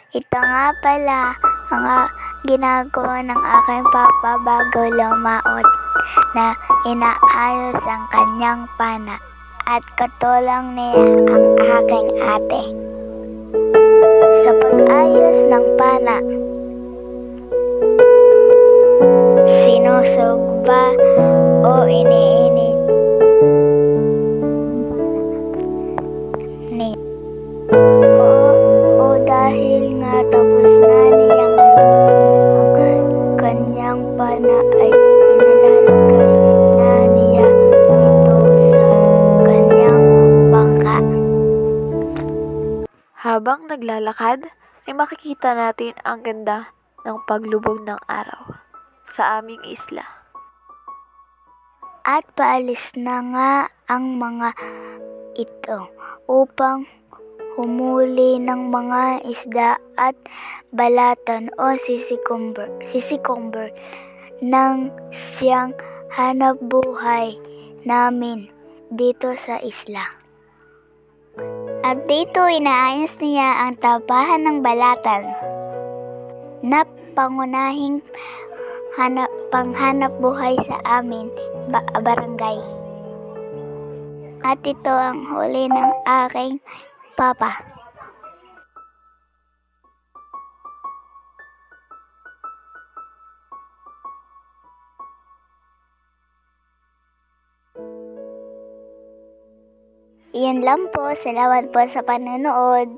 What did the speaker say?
Ito nga pala ang ginagawa ng aking papa bago lumaot, na inaayos ang kanyang pana at katulong niya ang aking ate sa pag-ayos ng pana. Sinusog ba o iniinit niya? O dahil nga tapos na niyang ayusin ang kanyang pana ay inalalagay na niya ito sa kanyang bangka. Habang naglalakad, ay makikita natin ang ganda ng paglubog ng araw sa aming isla. At paalis na nga ang mga ito upang humuli ng mga isda at balatan o sisikumber ng siyang hanapbuhay namin dito sa isla. At dito inaayos niya ang tapahan ng balatan na pangunahing panghanap buhay sa amin barangay. At ito ang huli ng aking papa. Iyan lang po. Salamat po sa panonood.